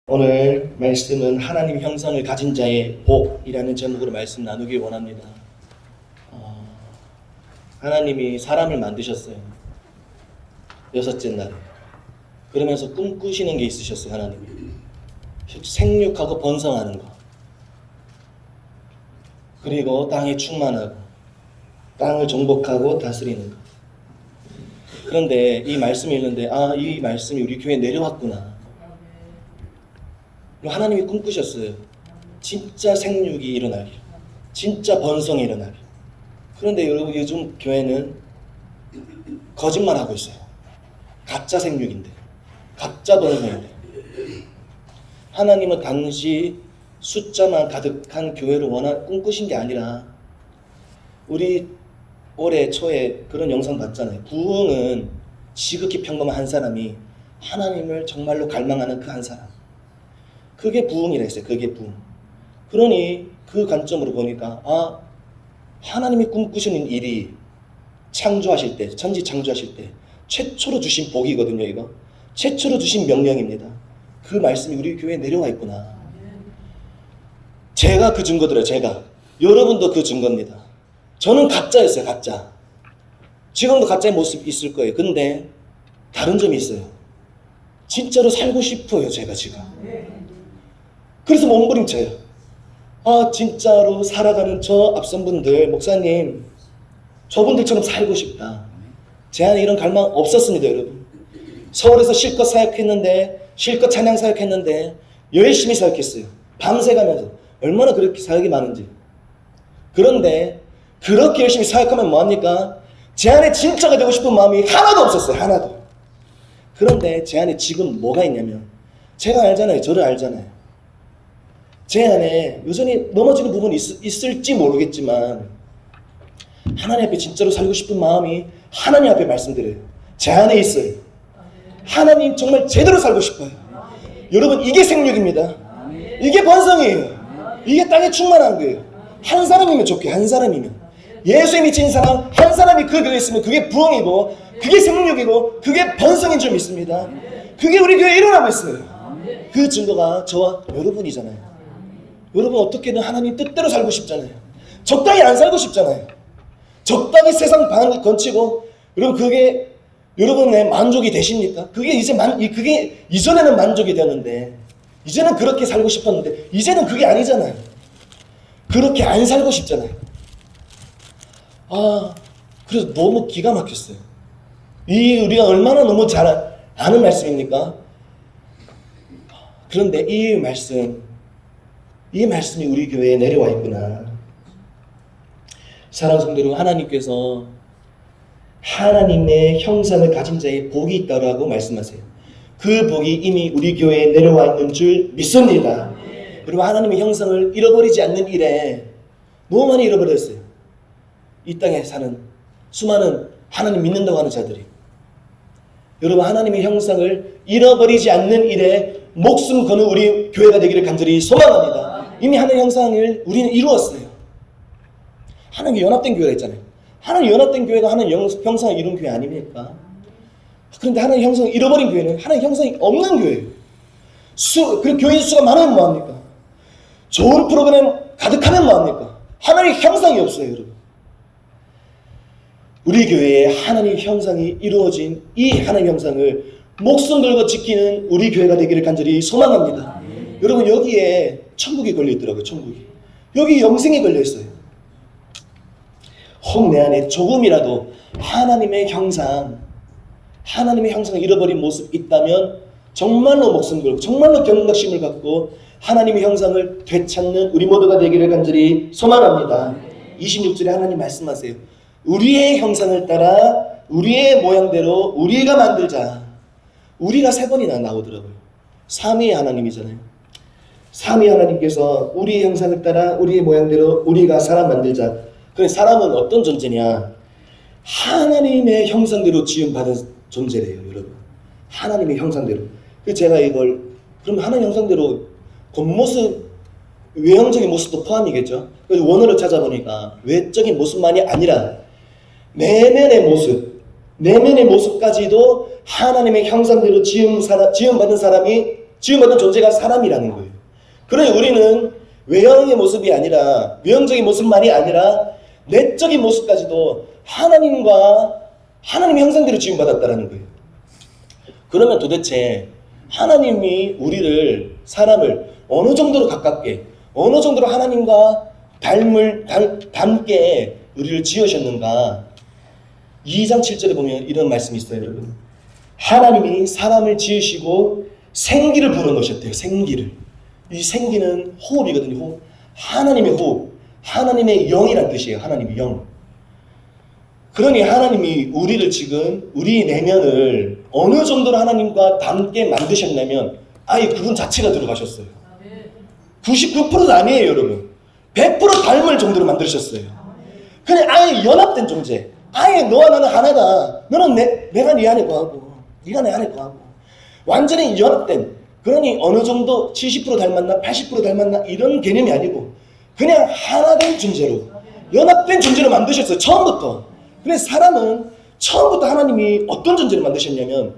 오늘 말씀은 하나님 형상을 가진 자의 복이라는 제목으로 말씀 나누기 원합니다. 하나님이 사람을 만드셨어요. 여섯째 날에. 그러면서 꿈꾸시는 게 있으셨어요. 하나님이. 생육하고 번성하는 거. 그리고 땅에 충만하고 땅을 정복하고 다스리는 거. 그런데 이 말씀이 있는데 이 말씀이 우리 교회에 내려왔구나. 하나님이 꿈꾸셨어요. 진짜 생육이 일어나기, 진짜 번성이 일어나기. 그런데 여러분 요즘 교회는 거짓말하고 있어요. 가짜 생육인데, 가짜 번성인데. 하나님은 단지 숫자만 가득한 교회를 꿈꾸신 게 아니라 우리 올해 초에 그런 영상 봤잖아요. 부흥은 지극히 평범한 한 사람이 하나님을 정말로 갈망하는 그 한 사람. 그게 부흥이라 했어요. 그게 부흥. 그러니 그 관점으로 보니까 하나님이 꿈꾸시는 일이 창조하실 때, 천지 창조하실 때 최초로 주신 복이거든요. 이거 최초로 주신 명령입니다. 그 말씀이 우리 교회에 내려와 있구나. 제가 그 증거들이에요. 제가. 여러분도 그 증거입니다. 저는 가짜였어요. 가짜. 지금도 가짜의 모습이 있을 거예요. 근데 다른 점이 있어요. 진짜로 살고 싶어요. 제가 지금. 그래서 몸부림쳐요. 진짜로 살아가는 저 앞선 분들, 목사님, 저분들처럼 살고 싶다. 제 안에 이런 갈망 없었습니다, 여러분. 서울에서 실컷 사역했는데, 실컷 찬양 사역했는데, 열심히 사역했어요. 밤새 가면서. 얼마나 그렇게 사역이 많은지. 그런데, 그렇게 열심히 사역하면 뭐합니까? 제 안에 진짜가 되고 싶은 마음이 하나도 없었어요, 하나도. 그런데 제 안에 지금 뭐가 있냐면, 제가 알잖아요, 저를 알잖아요. 제 안에 여전히 넘어지는 부분이 있을지 모르겠지만 하나님 앞에 진짜로 살고 싶은 마음이 하나님 앞에 말씀드려요. 제 안에 있어요. 하나님 정말 제대로 살고 싶어요. 여러분 이게 생육입니다. 이게 번성이에요. 이게 땅에 충만한 거예요. 한 사람이면 좋게요. 한 사람이면. 예수에 미친 사람 한 사람이 그 교회에 있으면 그게 부흥이고 그게 생육이고 그게 번성인 줄 믿습니다. 그게 우리 교회에 일어나고 있어요. 그 증거가 저와 여러분이잖아요. 여러분 어떻게든 하나님 뜻대로 살고 싶잖아요. 적당히 안 살고 싶잖아요. 적당히 세상 방을 건치고 여러분 그게 여러분의 만족이 되십니까? 그게 이전에는 만족이 되는데 이제는 그렇게 살고 싶었는데 이제는 그게 아니잖아요. 그렇게 안 살고 싶잖아요. 그래서 너무 기가 막혔어요. 우리가 얼마나 너무 잘 아는 말씀입니까? 그런데 이 말씀이 우리 교회에 내려와 있구나. 사랑하는 성도 여러분, 하나님께서 하나님의 형상을 가진 자의 복이 있다고 말씀하세요. 그 복이 이미 우리 교회에 내려와 있는 줄 믿습니다. 그리고 하나님의 형상을 잃어버리지 않는 일에 너무 많이 잃어버렸어요. 이 땅에 사는 수많은 하나님 믿는다고 하는 자들이. 여러분 하나님의 형상을 잃어버리지 않는 일에 목숨 거는 우리 교회가 되기를 간절히 소망합니다. 이미 하나님의 형상을 우리는 이루었어요. 하나님 연합된 교회가 있잖아요. 하나님 연합된 교회가 하나님 형상을 이룬 교회 아닙니까? 그런데 하나님 형상을 잃어버린 교회는 하나님 형상이 없는 교회예요. 그 교인 수가 많으면 뭐합니까? 좋은 프로그램 가득하면 뭐합니까? 하나님 형상이 없어요, 여러분. 우리 교회에 하나님 형상이 이루어진 이 하나님 형상을 목숨 걸고 지키는 우리 교회가 되기를 간절히 소망합니다. 여러분 여기에 천국이 걸려있더라고요. 천국이. 여기 영생이 걸려있어요. 혹 내 안에 조금이라도 하나님의 형상을 잃어버린 모습 있다면 정말로 목숨 걸고 정말로 경각심을 갖고 하나님의 형상을 되찾는 우리 모두가 되기를 간절히 소망합니다. 26절에 하나님 말씀하세요. 우리의 형상을 따라 우리의 모양대로 우리가 만들자. 우리가 3번이나 나오더라고요. 삼위의 하나님이잖아요. 삼위 하나님께서 우리의 형상을 따라 우리의 모양대로 우리가 사람 만들자. 그래 사람은 어떤 존재냐? 하나님의 형상대로 지음받은 존재래요, 여러분. 하나님의 형상대로. 그래서 제가 이걸 그럼 하나님 형상대로 겉모습, 외형적인 모습도 포함이겠죠. 그래서 원어를 찾아보니까 외적인 모습만이 아니라 내면의 모습까지도 하나님의 형상대로 지음받은 사람이 지음받은 존재가 사람이라는 거예요. 그러니 우리는 외형의 모습이 아니라, 외형적인 모습만이 아니라 내적인 모습까지도 하나님의 형상대로 지음받았다는 거예요. 그러면 도대체 하나님이 우리를, 사람을 어느 정도로 가깝게, 어느 정도로 하나님과 닮게 우리를 지으셨는가? 2장 7절에 보면 이런 말씀이 있어요, 여러분. 하나님이 사람을 지으시고 생기를 불어넣으셨대요. 생기를. 이 생기는 호흡이거든요. 호흡. 하나님의 호흡. 하나님의 영이란 뜻이에요. 하나님의 영. 그러니 하나님이 우리를 지금, 우리 내면을 어느 정도로 하나님과 닮게 만드셨냐면 아예 그분 자체가 들어가셨어요. 99%도 아니에요, 여러분. 100% 닮을 정도로 만드셨어요. 그냥 아예 연합된 존재. 아예 너와 나는 하나다. 너는 내가 네 안에 거하고 네가 내 안에 거하고 완전히 연합된, 그러니 어느 정도 70% 닮았나 80% 닮았나 이런 개념이 아니고 그냥 하나된 존재로, 연합된 존재로 만드셨어요. 처음부터. 그래서 사람은 처음부터 하나님이 어떤 존재로 만드셨냐면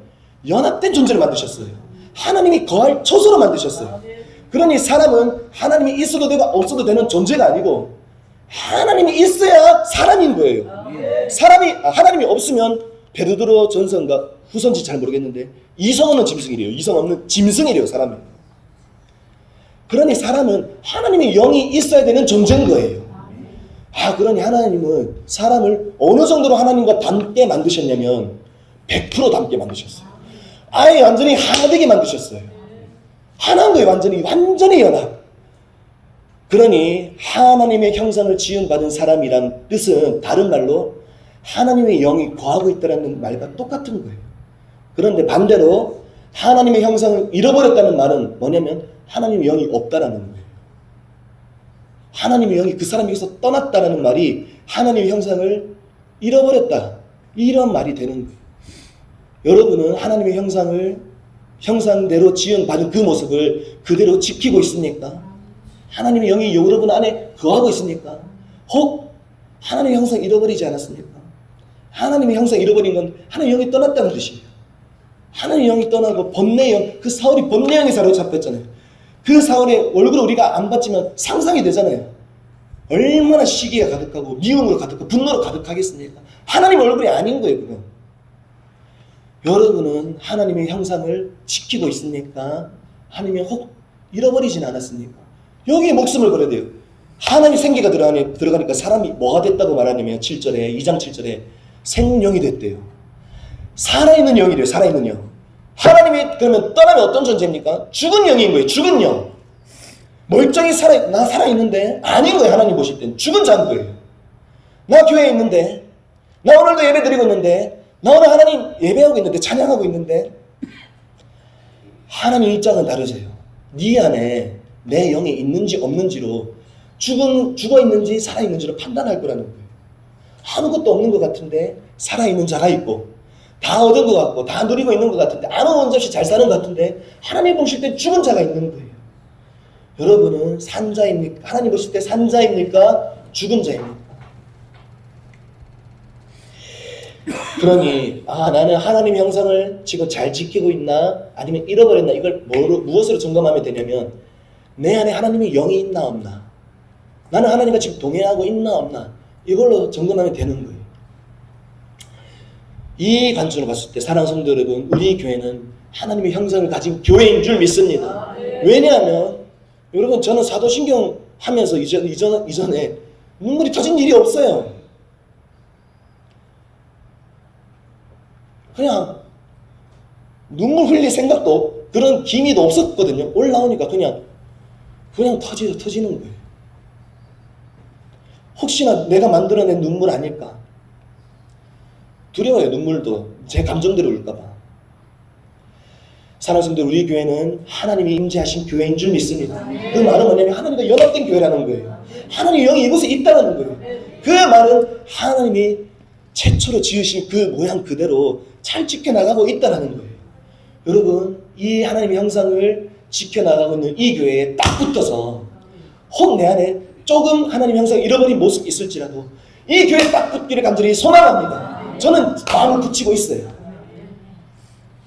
연합된 존재로 만드셨어요. 하나님이 거할 처소로 만드셨어요. 그러니 사람은 하나님이 있어도 되고 없어도 되는 존재가 아니고 하나님이 있어야 사람인 거예요. 하나님이 없으면 베드로 전서인가 후서인지 잘 모르겠는데 이성 없는 짐승이래요. 이성 없는 짐승이래요, 사람은. 그러니 사람은 하나님의 영이 있어야 되는 존재인 거예요. 그러니 하나님은 사람을 어느 정도로 하나님과 닮게 만드셨냐면 100% 닮게 만드셨어요. 아예 완전히 하나되게 만드셨어요. 하나인 거예요. 완전히 연합. 그러니 하나님의 형상을 지음받은 사람이란 뜻은 다른 말로 하나님의 영이 거하고 있다는 말과 똑같은 거예요. 그런데 반대로 하나님의 형상을 잃어버렸다는 말은 뭐냐면 하나님의 영이 없다라는 거예요. 하나님의 영이 그 사람에게서 떠났다는 말이 하나님의 형상을 잃어버렸다, 이런 말이 되는 거예요. 여러분은 하나님의 형상대로 지음받은 그 모습을 그대로 지키고 있습니까? 하나님의 영이 여러분 안에 거하고 있습니까? 혹 하나님의 형상 잃어버리지 않았습니까? 하나님의 형상 잃어버린 건 하나님의 영이 떠났다는 뜻이에요. 하나님의 영이 떠나고 번뇌의 영, 그 사울이 번뇌의 영에 사로잡혔잖아요. 그 사울의 얼굴을 우리가 안 봤지만 상상이 되잖아요. 얼마나 시기가 가득하고 미움으로 가득하고 분노로 가득하겠습니까? 하나님의 얼굴이 아닌 거예요, 그건. 여러분은 하나님의 형상을 지키고 있습니까? 아니면 혹 잃어버리진 않았습니까? 여기에 목숨을 걸어야 돼요. 하나님의 생기가 들어가니까 사람이 뭐가 됐다고 말하냐면 7절에, 2장 7절에 생명이 됐대요. 살아있는 영이래요. 살아있는 영. 하나님이 그러면 떠나면 어떤 존재입니까? 죽은 영인 거예요. 죽은 영. 멀쩡히 나 살아있는데 아닌 거예요. 하나님 보실 땐 죽은 자인 거예요. 나 교회에 있는데, 나 오늘도 예배 드리고 있는데, 나 오늘 하나님 예배하고 있는데, 찬양하고 있는데, 하나님 입장은 다르세요. 네 안에 내 영이 있는지 없는지로, 죽어 있는지 살아있는지로 판단할 거라는 거예요. 아무것도 없는 것 같은데 살아있는 자가 있고, 다 얻은 것 같고 다 누리고 있는 것 같은데 아무 문제 없이 잘 사는 것 같은데 하나님 보실 때 죽은 자가 있는 거예요. 여러분은 산자입니까? 하나님 보실 때 산자입니까? 죽은 자입니까? 그러니 나는 하나님의 형상을 지금 잘 지키고 있나 아니면 잃어버렸나, 이걸 무엇으로 점검하면 되냐면 내 안에 하나님의 영이 있나 없나, 나는 하나님과 지금 동행하고 있나 없나, 이걸로 점검하면 되는 거예요. 이 관점으로 봤을 때 사랑하는 성도 여러분, 우리 교회는 하나님의 형상을 가진 교회인 줄 믿습니다. 왜냐하면 여러분, 저는 사도신경 하면서 이전에 눈물이 터진 일이 없어요. 그냥 눈물 흘릴 생각도 그런 기미도 없었거든요. 올라오니까 그냥 터지는 거예요. 혹시나 내가 만들어낸 눈물 아닐까? 두려워요. 눈물도 제 감정대로 울까봐. 사랑하는 성도들, 우리 교회는 하나님이 임재하신 교회인 줄 믿습니다. 그 말은 뭐냐면 하나님과 연합된 교회라는 거예요. 하나님의 영이 이곳에 있다는 거예요. 그 말은 하나님이 최초로 지으신 그 모양 그대로 잘 지켜나가고 있다는 거예요. 여러분, 이 하나님의 형상을 지켜나가고 있는 이 교회에 딱 붙어서 혹 내 안에 조금 하나님의 형상을 잃어버린 모습이 있을지라도 이 교회에 딱 붙기를 간절히 소망합니다. 저는 마음을 붙이고 있어요.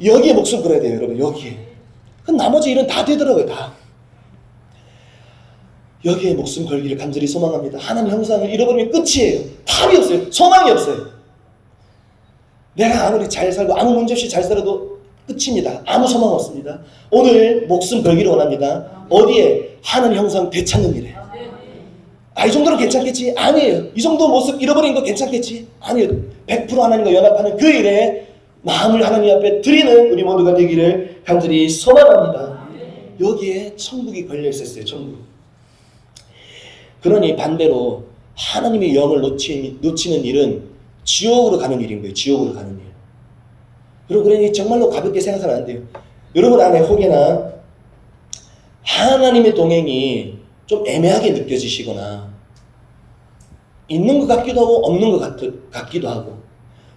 여기에 목숨 걸어야 돼요, 여러분. 여기에. 그 나머지 일은 다 되더라고요. 다. 여기에 목숨 걸기를 간절히 소망합니다. 하나님 형상을 잃어버리면 끝이에요. 답이 없어요. 소망이 없어요. 내가 아무리 잘 살고 아무 문제 없이 잘 살아도 끝입니다. 아무 소망 없습니다. 오늘 목숨 걸기를 원합니다. 어디에? 하나님 형상 되찾는 일에. 이 정도로 괜찮겠지? 아니에요. 이 정도 모습 잃어버린 거 괜찮겠지? 아니에요. 100% 하나님과 연합하는 그 일에 마음을 하나님 앞에 드리는 우리 모두가 되기를 간절히 소망합니다. 여기에 천국이 걸려 있었어요. 천국. 그러니 반대로 하나님의 영을 놓치는 일은 지옥으로 가는 일인 거예요. 지옥으로 가는 일. 그러니 정말로 가볍게 생각하면 안 돼요. 여러분 안에 혹여나 하나님의 동행이 좀 애매하게 느껴지시거나 있는 것 같기도 하고 없는 것 같기도 하고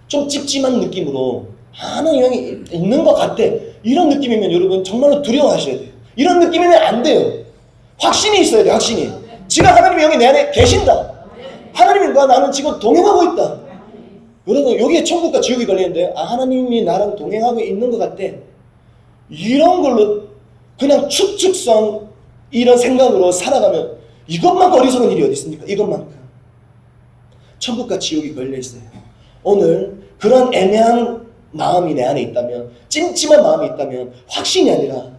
좀 찝찝한 느낌으로 하나님의 영이 있는 것 같아. 이런 느낌이면 여러분 정말로 두려워하셔야 돼요. 이런 느낌이면 안 돼요. 확신이 있어야 돼요. 확신이. 지금 하나님의 영이 내 안에 계신다. 하나님과 나는 지금 동행하고 있다. 여러분 여기에 천국과 지옥이 걸리는데 하나님이 나랑 동행하고 있는 것 같아. 이런 걸로 그냥 추측성 이런 생각으로 살아가면 이것만큼 어리석은 일이 어디 있습니까? 이것만큼. 천국과 지옥이 걸려있어요. 오늘 그런 애매한 마음이 내 안에 있다면, 찜찜한 마음이 있다면 확신이 아니라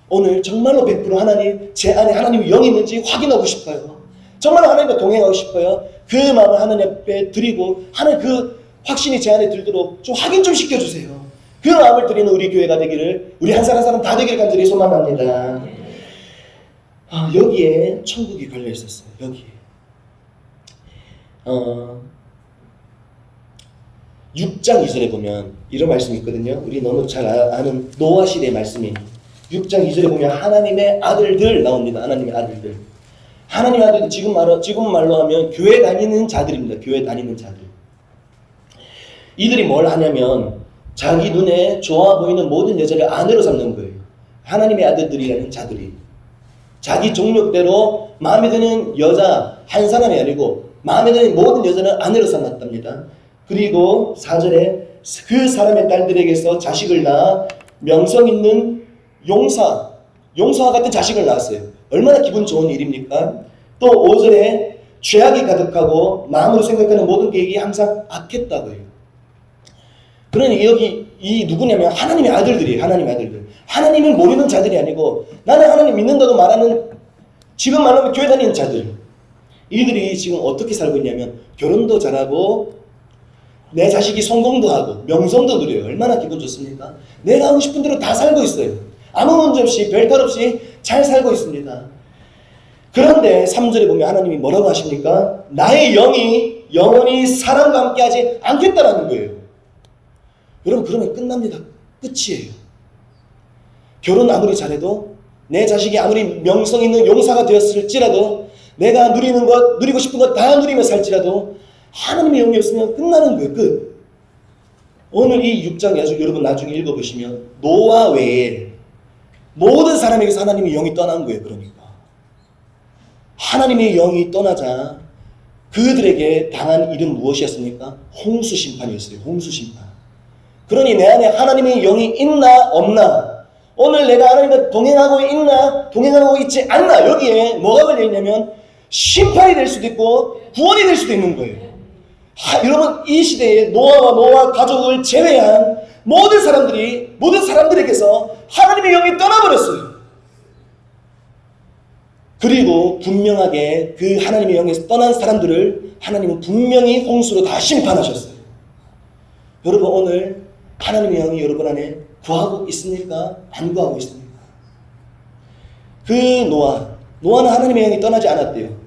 오늘 정말로 100% 하나님, 제 안에 하나님의 영이 있는지 확인하고 싶어요. 정말로 하나님과 동행하고 싶어요. 그 마음을 하나님 앞에 드리고 하나님 그 확신이 제 안에 들도록 좀 확인 좀 시켜주세요. 그 마음을 드리는 우리 교회가 되기를, 우리 한 사람 한 사람 다 되기를 간절히 소망합니다. 여기에 천국이 걸려 있었어요. 여기에. 6장 2절에 보면 이런 말씀이 있거든요. 우리 너무 잘 아는 노아 시대의 말씀이 6장 2절에 보면 하나님의 아들들 나옵니다. 하나님의 아들들. 하나님의 아들들 지금 말로 하면 교회 다니는 자들입니다. 교회 다니는 자들. 이들이 뭘 하냐면 자기 눈에 좋아 보이는 모든 여자를 아내로 삼는 거예요. 하나님의 아들들이라는 자들이. 자기 종력대로 마음에 드는 여자 한 사람이 아니고 마음에 드는 모든 여자는 아내로 삼았답니다. 그리고 4절에 그 사람의 딸들에게서 자식을 낳아 명성 있는 용사와 같은 자식을 낳았어요. 얼마나 기분 좋은 일입니까? 또 5절에 죄악이 가득하고 마음으로 생각하는 모든 계획이 항상 악했다고요. 그러니 여기 이 누구냐면 하나님의 아들들이에요. 하나님의 아들들. 하나님을 모르는 자들이 아니고 나는 하나님 믿는다고 말하는 지금 말하면 교회 다니는 자들. 이들이 지금 어떻게 살고 있냐면 결혼도 잘하고 내 자식이 성공도 하고 명성도 누려요. 얼마나 기분 좋습니까? 내가 하고 싶은 대로 다 살고 있어요. 아무 문제 없이 별탈 없이 잘 살고 있습니다. 그런데 3절에 보면 하나님이 뭐라고 하십니까? 나의 영이 영원히 사람과 함께하지 않겠다라는 거예요. 여러분 그러면 끝납니다. 끝이에요. 결혼 아무리 잘해도 내 자식이 아무리 명성 있는 용사가 되었을지라도 내가 누리고 싶은 것 다 누리며 살지라도 하나님의 영이 없으면 끝나는 거예요. 끝. 오늘 이 6장 여러분 나중에 읽어보시면 노아 외에 모든 사람에게서 하나님의 영이 떠난 거예요. 그러니까 하나님의 영이 떠나자 그들에게 당한 일은 무엇이었습니까? 홍수 심판이었어요. 홍수 심판. 그러니 내 안에 하나님의 영이 있나 없나, 오늘 내가 하나님과 동행하고 있나 동행하고 있지 않나, 여기에 뭐가 걸려있냐면 심판이 될 수도 있고 구원이 될 수도 있는 거예요. 여러분 이 시대에 노아 가족을 제외한 모든 사람들에게서 하나님의 영이 떠나버렸어요. 그리고 분명하게 그 하나님의 영에서 떠난 사람들을 하나님은 분명히 홍수로 다 심판하셨어요. 여러분 오늘 하나님의 영이 여러분 안에 구하고 있습니까? 안 구하고 있습니까? 그 노아는 하나님의 영이 떠나지 않았대요.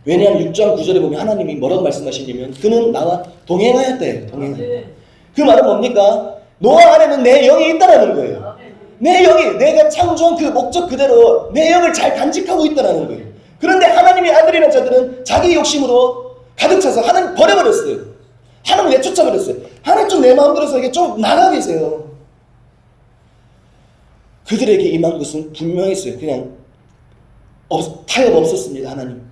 왜냐하면 6장 9절에 보면 하나님이 뭐라고 말씀하시냐면 그는 나와 동행하였대요. 그 말은 뭡니까? 노아 안에는 내 영이 있다는 거예요. 내 영이, 내가 창조한 그 목적 그대로 내 영을 잘 간직하고 있다는 거예요. 그런데 하나님의 아들이라는 자들은 자기 욕심으로 가득 차서 하나님 버려버렸어요. 하나님 내쫓아버렸어요. 하나님 좀 내 마음대로 이게 좀 나가 계세요. 그들에게 임한 것은 분명했어요. 그냥 타협 없었습니다. 하나님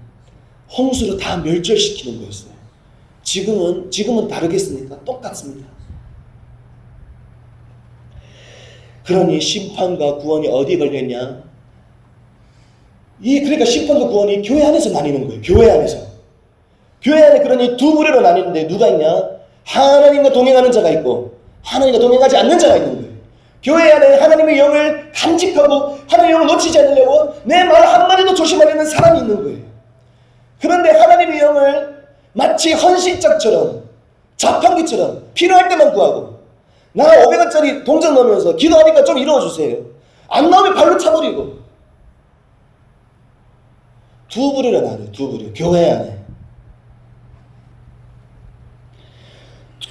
홍수로 다 멸절시키는 거였어요. 지금은 다르겠습니까? 똑같습니다. 그러니 심판과 구원이 어디에 걸려있냐? 그러니까 심판과 구원이 교회 안에서 나뉘는 거예요. 교회 안에서. 교회 안에 그러니 두 부류로 나뉘는데 누가 있냐? 하나님과 동행하는 자가 있고 하나님과 동행하지 않는 자가 있는 거예요. 교회 안에 하나님의 영을 간직하고 하나님의 영을 놓치지 않으려고 내 말 한마디도 조심하려는 사람이 있는 거예요. 그런데 하나님의 영을 마치 헌신짝처럼 자판기처럼 필요할 때만 구하고 나 500원짜리 동전 넣으면서 기도하니까 좀 이루어주세요. 안 나오면 발로 차버리고 두 부류로 나눠요. 두 부류. 교회 안에.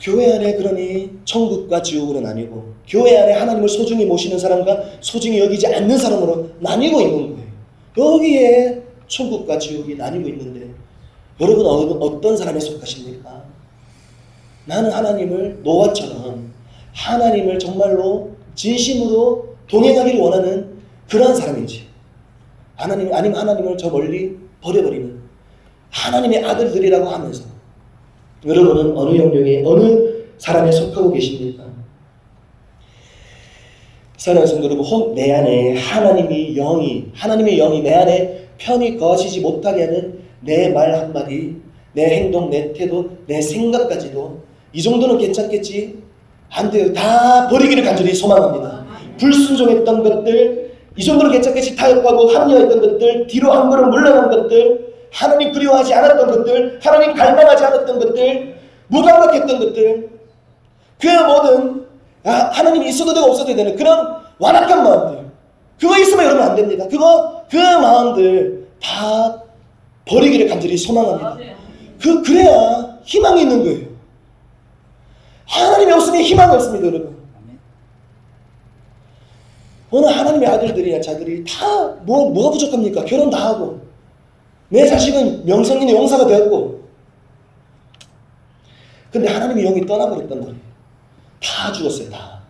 교회 안에 그러니 천국과 지옥으로 나뉘고 교회 안에 하나님을 소중히 모시는 사람과 소중히 여기지 않는 사람으로 나뉘고 있는 거예요. 여기에 천국과 지옥이 나뉘고 있는데 여러분 어떤 사람에 속하십니까? 나는 하나님을 노아처럼 하나님을 정말로 진심으로 동행하기를 원하는 그러한 사람이지. 아니면 하나님을 저 멀리 버려버리는 하나님의 아들들이라고 하면서 여러분은 어느 영역에 어느 사람에 속하고 계십니까? 사랑하는 성도 여러분, 혹 내 안에 하나님의 영이 내 안에 편히 거하시지 못하게 하는 내 말 한마디, 내 행동, 내 태도, 내 생각까지도 이 정도는 괜찮겠지? 안 돼요. 다 버리기를 간절히 소망합니다. 불순종했던 것들, 이 정도는 괜찮겠지? 타협하고 합리화했던 것들, 뒤로 한 걸음 물러난 것들, 하나님 그리워하지 않았던 것들, 하나님 갈망하지 않았던 것들, 무감각했던 것들, 그 모든 하나님이 있어도 되고 없어도 되는 그런 완악한 마음들, 그거 있으면 여러분 안 됩니다. 그 마음들 다 버리기를 간절히 소망합니다. 그래야 희망이 있는 거예요. 하나님이 없으면 희망이 없습니다, 여러분. 오늘 하나님의 아들들이나 자들이 다 뭐가 부족합니까? 결혼 다 하고 내 자식은 명성인의 용사가 되었고 근데 하나님의 영이 떠나버렸단 말이에요. 다 죽었어요. 다.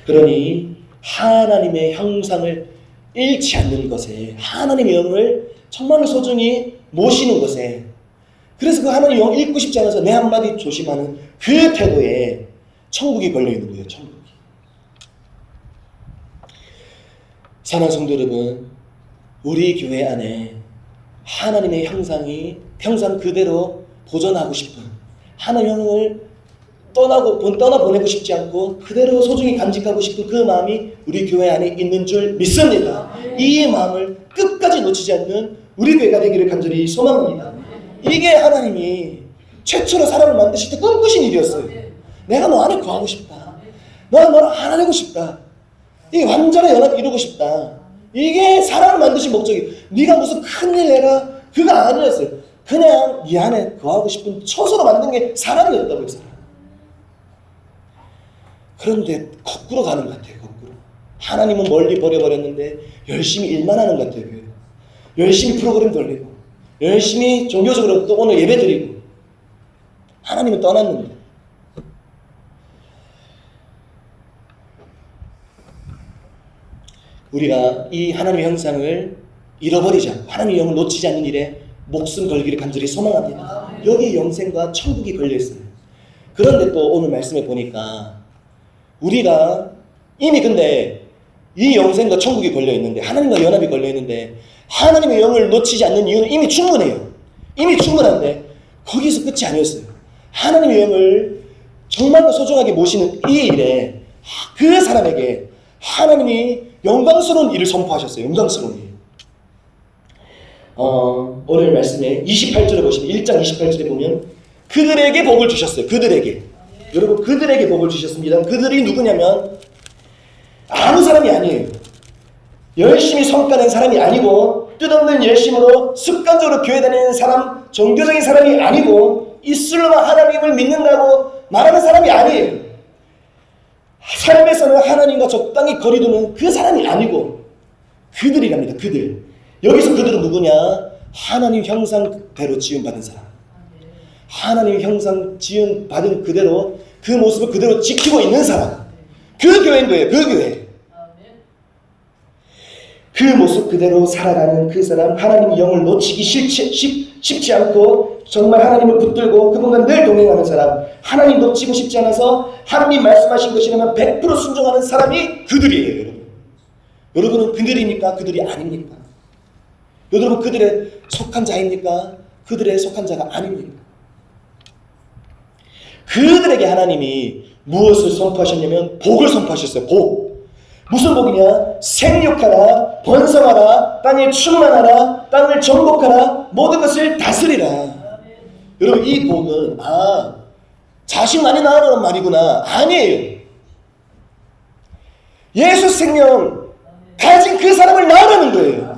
그러니 하나님의 형상을 잃지 않는 것에 하나님의 영을 정말로 소중히 모시는 것에 그래서 그 하나님의 영을 잃고 싶지 않아서 내 한마디 조심하는 그 태도에 천국이 걸려있는 거예요. 천국이. 사랑하는 성도 여러분, 우리 교회 안에 하나님의 형상이 평상 그대로 보존하고 싶은 하나님의 영을 떠나보내고 싶지 않고 그대로 소중히 간직하고 싶은 그 마음이 우리 교회 안에 있는 줄 믿습니다. 이 마음을 끝까지 놓치지 않는 우리 교회가 되기를 간절히 소망합니다. 이게 하나님이 최초로 사람을 만드실 때 꿈꾸신 일이었어요. 내가 너 안에 거하고 싶다. 너를 안아내고 싶다. 이 완전한 연합 이루고 싶다. 이게 사람을 만드신 목적이 네가 무슨 큰일 내라 그거 아니었어요. 그냥 네 안에 거하고 싶은 처소로 만든 게 사람이었다고 했어요. 그런데 거꾸로 가는 것 같아요. 거꾸로. 하나님은 멀리 버려버렸는데 열심히 일만 하는 것 같아요. 열심히 프로그램 돌리고 열심히 종교적으로 또 오늘 예배 드리고 하나님은 떠났는데 우리가 이 하나님의 형상을 잃어버리지 않고 하나님의 영을 놓치지 않는 일에 목숨 걸기를 간절히 소망합니다. 여기에 영생과 천국이 걸려있어요. 그런데 또 오늘 말씀에 보니까 우리가 이미 근데 이 영생과 천국이 걸려있는데 하나님과 연합이 걸려있는데 하나님의 영을 놓치지 않는 이유는 이미 충분해요. 이미 충분한데 거기서 끝이 아니었어요. 하나님의 영을 정말로 소중하게 모시는 이 일에 그 사람에게 하나님이 영광스러운 일을 선포하셨어요. 영광스러운 일. 오늘 말씀에 28절에 보시면 1장 28절에 보면 그들에게 복을 주셨어요. 그들에게. 여러분 그들에게 복을 주셨습니다. 그들이 누구냐면 아무 사람이 아니에요. 열심히 성과낸 사람이 아니고 뜻없는 열심으로 습관적으로 교회 다니는 사람, 종교적인 사람이 아니고 입술로만 하나님을 믿는다고 말하는 사람이 아니에요. 삶에서는 하나님과 적당히 거리두는 그 사람이 아니고 그들이랍니다. 그들. 여기서 그들은 누구냐? 하나님 형상대로 지음받은 사람. 하나님 형상 지음받은 그대로 그 모습을 그대로 지키고 있는 사람. 그 교회인 거예요. 그 교회. 그 모습 그대로 살아가는 그 사람, 하나님의 영을 놓치기 쉽지 않고 정말 하나님을 붙들고 그분과 늘 동행하는 사람, 하나님 놓치고 싶지 않아서 하나님 말씀하신 것이라면 100% 순종하는 사람이 그들이에요. 여러분. 여러분은 그들입니까? 그들이 아닙니까? 여러분 그들에 속한 자입니까? 그들에 속한 자가 아닙니까? 그들에게 하나님이 무엇을 선포하셨냐면 복을 선포하셨어요. 복. 무슨 복이냐? 생육하라, 번성하라, 땅에 충만하라, 땅을 정복하라, 모든 것을 다스리라. 여러분 이 복은 자식 많이 낳으라는 말이구나. 아니에요. 예수 생명 가진 그 사람을 낳으라는 거예요.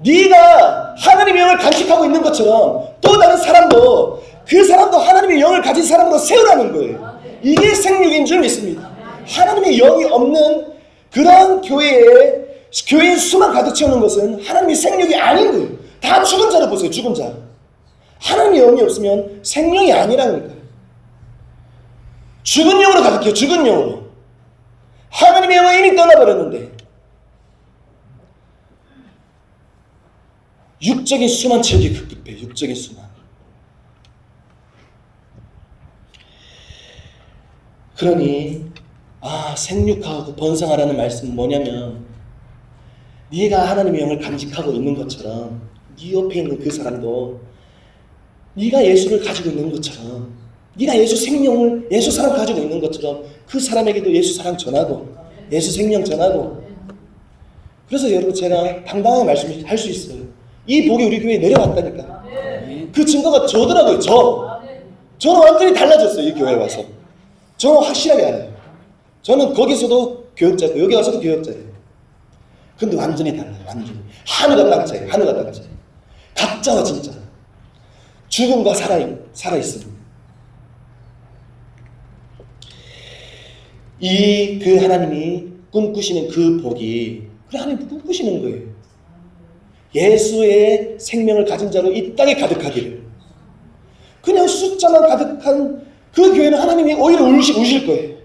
네가 하나님의 영을 간직하고 있는 것처럼 또 다른 사람도 그 사람도 하나님의 영을 가진 사람으로 세우라는 거예요. 이게 생육인 줄 믿습니다. 하나님의 영이 없는 그런 교회인 수만 가득 채우는 것은 하나님의 생육이 아닌 거예요. 다 죽은 자를 보세요. 죽은 자. 하나님의 영이 없으면 생명이 아니라는 거예요. 죽은 영으로 가득해요. 죽은 영으로. 하나님의 영은 이미 떠나버렸는데 육적인 수만 채우기 급급해요. 육적인 수만. 그러니 생육하고 번성하라는 말씀은 뭐냐면 네가 하나님의 영을 간직하고 있는 것처럼 네 옆에 있는 그 사람도 네가 예수를 가지고 있는 것처럼 네가 예수 생명을 예수 사랑 가지고 있는 것처럼 그 사람에게도 예수 사랑 전하고 예수 생명 전하고. 그래서 여러분 제가 당당하게 말씀할 수 있어요. 이 복이 우리 교회에 내려왔다니까. 그 증거가 저더라고요. 저는 완전히 달라졌어요. 이 교회에 와서. 저는 확실하게 알아요. 저는 거기서도 교역자고 여기 와서도 교역자예요. 근데 완전히 달라요. 완전히. 하늘과 땅 차이. 하늘과 땅 차이. 가짜와 진짜. 죽음과 살아있음. 그 하나님이 꿈꾸시는 그 복이 그 하나님이 꿈꾸시는 거예요. 예수의 생명을 가진 자로 이 땅에 가득하기를. 그냥 숫자만 가득한 그 교회는 하나님이 오히려 우실 거예요.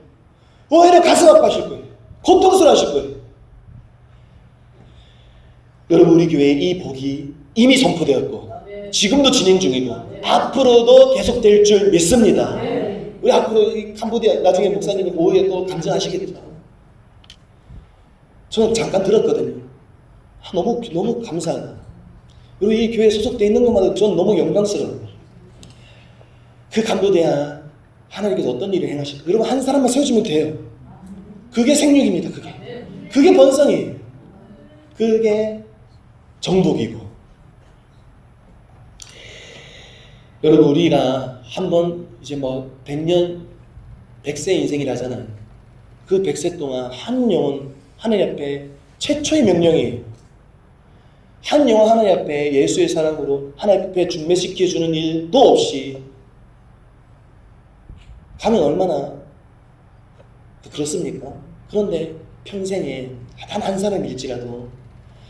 오히려 가슴 아파하실 거예요. 고통스러워하실 거예요. 여러분 우리 교회에 이 복이 이미 선포되었고 지금도 진행 중이고 앞으로도 계속될 줄 믿습니다. 우리 앞으로 이 캄보디아 나중에 목사님은 오후에 또 감사하시겠죠. 저는 잠깐 들었거든요. 너무 감사하다. 그리고 이 교회에 소속되어 있는 것만으로 저는 너무 영광스러워요. 그 캄보디아 하나님께서 어떤 일을 행하실까? 여러분 한 사람만 세워주면 돼요. 그게 생육입니다. 그게 번성이에요. 그게 정복이고. 여러분 우리가 한번 이제 100년 100세 인생이라잖아요. 그 100세 동안 한 영혼 하나님 앞에 최초의 명령이에요. 한 영혼 하나님 앞에 예수의 사랑으로 하나님 앞에 중매시켜주는 일도 없이 가면 얼마나 그렇습니까? 그런데 평생에 단 한 사람일지라도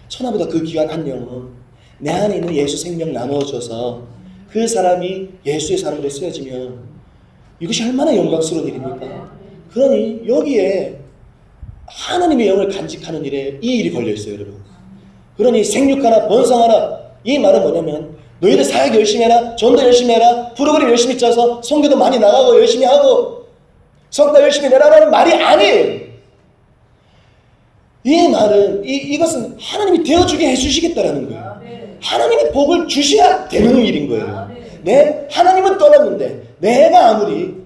천하보다 그 귀한 한 영혼 내 안에 있는 예수 생명 나누어줘서 그 사람이 예수의 사람으로 쓰여지면 이것이 얼마나 영광스러운 일입니까? 그러니 여기에 하나님의 영을 간직하는 일에 이 일이 걸려있어요. 여러분. 그러니 생육하라 번성하라 이 말은 뭐냐면 너희들 사역 열심히 해라, 전도 열심히 해라, 프로그램 열심히 짜서 선교도 많이 나가고 열심히 하고 성과 열심히 내라라는 말이 아니에요. 이 말은 이것은 하나님이 되어주게 해주시겠다라는 거예요. 하나님이 복을 주셔야 되는 일인 거예요. 하나님은 떠났는데 내가 아무리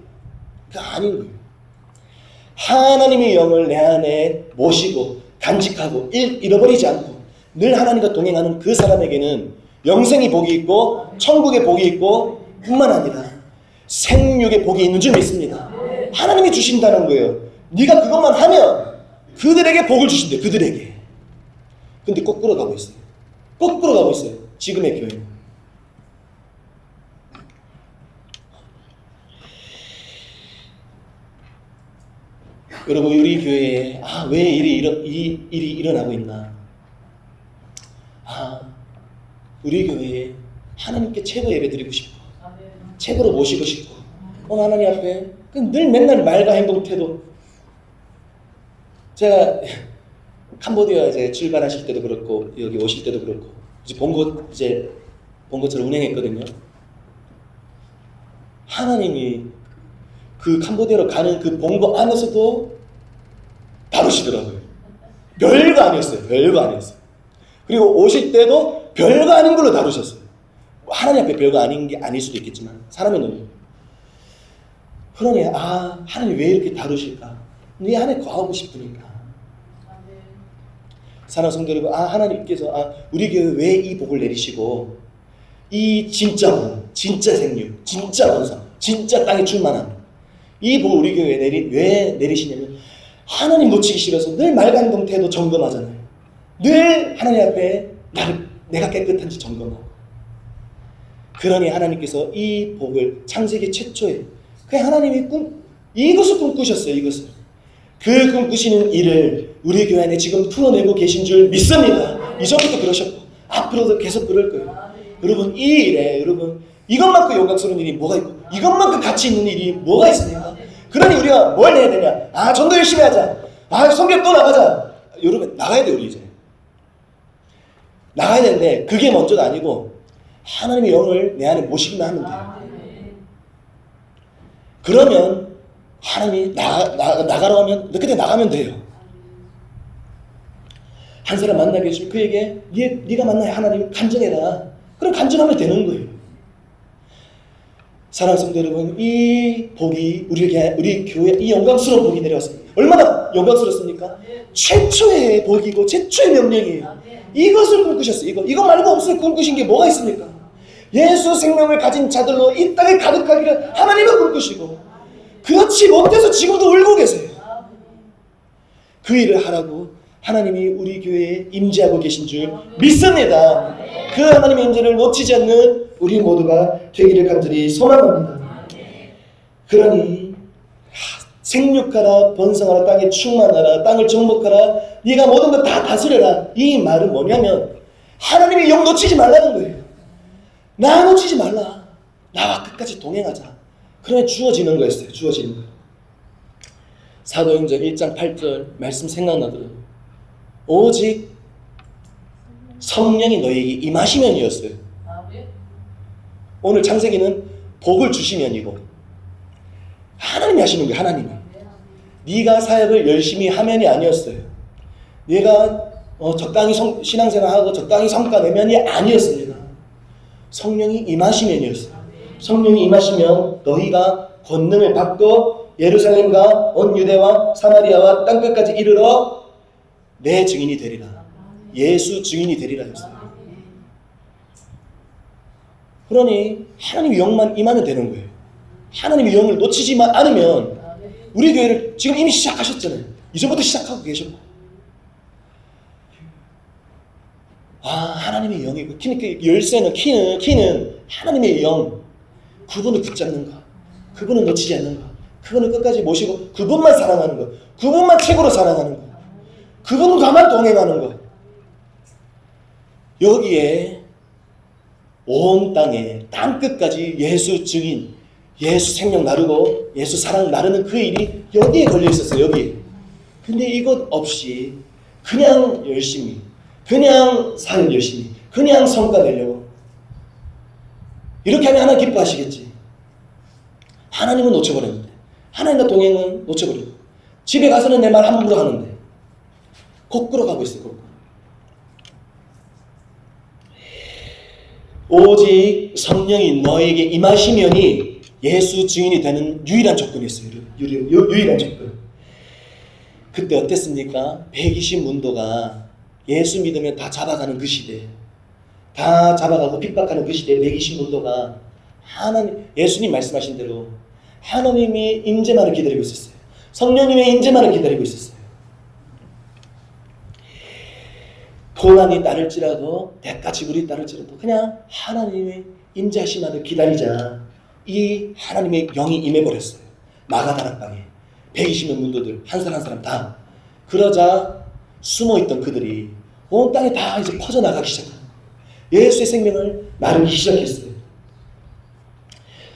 아닌 거예요. 하나님의 영을 내 안에 모시고 간직하고 잃어버리지 않고 늘 하나님과 동행하는 그 사람에게는 영생의 복이 있고 천국의 복이 있고 뿐만 아니라 생육의 복이 있는 줄 믿습니다. 하나님이 주신다는 거예요. 네가 그것만 하면 그들에게 복을 주신대요. 그들에게. 근데 거꾸로 가고 있어요. 거꾸로 가고 있어요. 지금의 교회. 여러분 우리 교회에 왜 이 일이 일어나고 있나? 우리 교회에 하나님께 최고 예배 드리고 싶고 최고로 모시고 싶고 하나님 앞에 늘 맨날 말과 행동 태도. 제가 캄보디아 이제 출발하실 때도 그렇고 여기 오실 때도 그렇고 이제 본거처럼 운행했거든요. 하나님이 그 캄보디아로 가는 그 본거 안에서도 다루시더라고요. 별거 아니었어요. 별거 아니었어요. 그리고 오실 때도 별거 아닌 걸로 다루셨어요. 하나님 앞에 별거 아닌 게 아닐 수도 있겠지만 사람의 눈이. 그러니 하나님 왜 이렇게 다루실까? 네 안에 거하고 싶으니까. 사랑하는 성도 여러분, 하나님께서 우리 교회에 왜 이 복을 내리시고 이 진짜 원, 진짜 생육, 진짜 원상, 진짜 땅에 충만함 이 복을 우리 교회에 왜 내리시냐면 하나님 놓치기 싫어서 늘 말간동태도 점검하잖아요. 늘 하나님 앞에 내가 깨끗한지 점검하고. 그러니 하나님께서 이 복을 창세기 최초에 그 하나님이 이것을 꿈꾸셨어요. 이것을. 그 꿈꾸시는 일을 우리 교회 안에 지금 풀어내고 계신 줄 믿습니다. 이전부터 그러셨고 앞으로도 계속 그럴 거예요. 여러분 이 일에 이것만큼 영광스러운 일이 뭐가 있고 이것만큼 가치 있는 일이 뭐가 있습니까? 그러니 우리가 뭘 해야 되냐? 전도 열심히 하자. 성경 또 나가자. 여러분 나가야 돼요. 우리 이제 나가야 되는데 그게 먼저가 아니고 하나님의 영을 내 안에 모시기만 하면 돼요. 그러면 하나님이 나가라고 하면 그때 나가면 돼요. 한 사람 만나게 해주면 그에게 네가 만나야 하나님을 간증해라. 그럼 간증하면 되는 거예요. 사랑하는 성도 여러분, 이 복이 우리 교회 이 영광스러운 복이 내려왔습니다. 얼마나 영광스럽습니까? 최초의 복이고 최초의 명령이에요. 이것을 꿈꾸셨어요. 이거 말고 없어요. 꿈꾸신 게 뭐가 있습니까? 예수 생명을 가진 자들로 이 땅에 가득하기를 하나님은 꿈꾸시고 그렇지 못해서 지금도 울고 계세요. 그 일을 하라고 하나님이 우리 교회에 임재하고 계신 줄 믿습니다. 그 하나님의 임재를 놓치지 않는 우리 모두가 되기를 간절히 소망합니다. 그러니 생육하라 번성하라 땅에 충만하라 땅을 정복하라 네가 모든 것 다 다스려라. 이 말은 뭐냐면 하나님의 영 놓치지 말라는 거예요. 나 놓치지 말라. 나와 끝까지 동행하자. 그러면 주어지는 거였어요. 주어지는 거예요. 사도행전 1장 8절 말씀 생각나더라고요. 오직 성령이 너에게 임하시면이었어요. 오늘 창세기는 복을 주시면이고 하나님이 하시는 거예요. 하나님이. 네가 사역을 열심히 하면이 아니었어요. 네가 적당히 신앙생활하고 적당히 성과 내면이 아니었습니다. 성령이 임하시면이었어요. 성령이 임하시면 너희가 권능을 받고 예루살렘과 온 유대와 사마리아와 땅끝까지 이르러 내 증인이 되리라. 예수 증인이 되리라 했어요. 그러니 하나님의 영만 임하면 되는 거예요. 하나님의 영을 놓치지만 않으면 우리 교회를 지금 이미 시작하셨잖아요. 이전부터 시작하고 계셨고 하나님의 영이고 열쇠는 키는 하나님의 영 그분을 붙잡는 것 그분을 놓치지 않는 것 그분을 끝까지 모시고 그분만 사랑하는 것 그분만 최고로 사랑하는 것 그분과만 동행하는 것 여기에 온 땅에 땅끝까지 예수 증인 예수 생명 나르고 예수 사랑 나르는 그 일이 여기에 걸려 있었어요. 여기에. 근데 이것 없이 그냥 열심히 그냥 사역 열심히 그냥 성과 내려고 이렇게 하면 하나님 기뻐하시겠지. 하나님은 놓쳐버렸는데 하나님과 동행은 놓쳐버리고 집에 가서는 내 말 함부로 하는데 거꾸로 가고 있어요. 거꾸로. 오직 성령이 너에게 임하시면이 예수 증인이 되는 유일한 조건이 있어요. 유일한 조건. 그때 어땠습니까? 120문도가 예수 믿으면 다 잡아가는 그 시대 다 잡아가고 핍박하는 그 시대에 120문도가 예수님 말씀하신 대로 하나님의 임재만을 기다리고 있었어요. 성령님의 임재만을 기다리고 있었어요. 고난이 따를지라도 대가 지불이 따를지라도 그냥 하나님의 임재하심만을 기다리자. 이 하나님의 영이 임해버렸어요. 마가다락방에 120명 문도들 한 사람 한 사람 다. 그러자 숨어있던 그들이 온 땅에 다 이제 퍼져나가기 시작합니다. 예수의 생명을 나르기 시작했어요.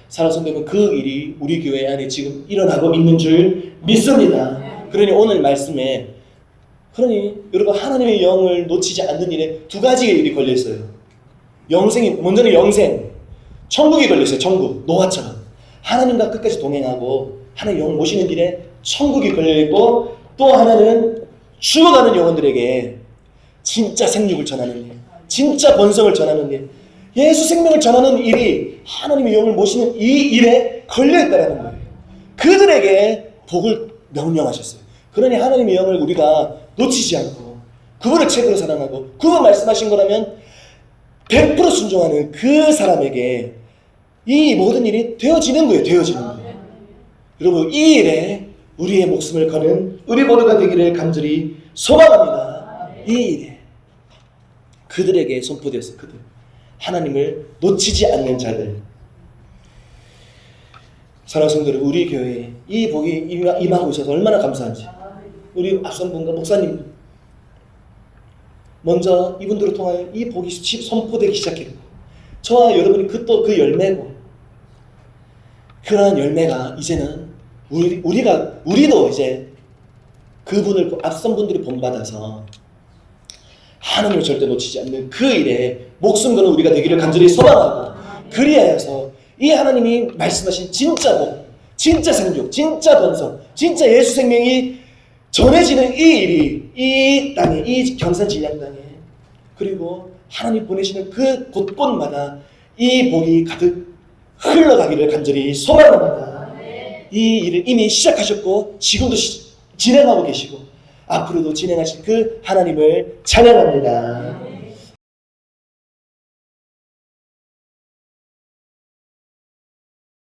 사랑하는 성도 여러분, 그 일이 우리 교회 안에 지금 일어나고 있는 줄 믿습니다. 그러니 오늘 말씀에 그러니 여러분 하나님의 영을 놓치지 않는 일에 두 가지의 일이 걸려 있어요. 영생이 먼저는 영생, 천국이 걸려 있어요. 천국 노아처럼 하나님과 끝까지 동행하고 하나님 영 모시는 일에 천국이 걸려 있고 또 하나는 죽어가는 영혼들에게 진짜 생육을 전하는 일, 진짜 번성을 전하는 일, 예수 생명을 전하는 일이 하나님의 영을 모시는 이 일에 걸려 있다는 거예요. 그들에게 복을 명령하셨어요. 그러니 하나님의 영을 우리가 놓치지 않고 그분을 최고로 사랑하고 그분 말씀하신 거라면 100% 순종하는 그 사람에게 이 모든 일이 되어지는 거예요. 되어지는 거예요. 여러분 이 일에 우리의 목숨을 거는 우리 모두가 되기를 간절히 소망합니다. 이 일에 그들에게 선포되었어요. 그들 하나님을 놓치지 않는 자들. 사랑하는 성도들, 우리 교회에 이 복이 임하고 있어서 얼마나 감사한지. 우리 앞선분과 목사님 먼저 이분들을 통하여 이 복이 선포되기 시작했고 저와 여러분이 그 열매고 그러한 열매가 이제는 우리도 이제 그분을 앞선 분들이 본받아서 하나님을 절대 놓치지 않는 그 일에 목숨 거는 우리가 되기를 간절히 소망하고 그리하여서 이 하나님이 말씀하신 진짜 복, 진짜 생육, 진짜 번성, 진짜 예수 생명이 전해지는 이 일이 이 땅에, 이 경산 진양 땅에 그리고 하나님 보내시는 그 곳곳마다 이 복이 가득 흘러가기를 간절히 소망합니다. 이 일을 이미 시작하셨고 지금도 진행하고 계시고 앞으로도 진행하실 그 하나님을 찬양합니다.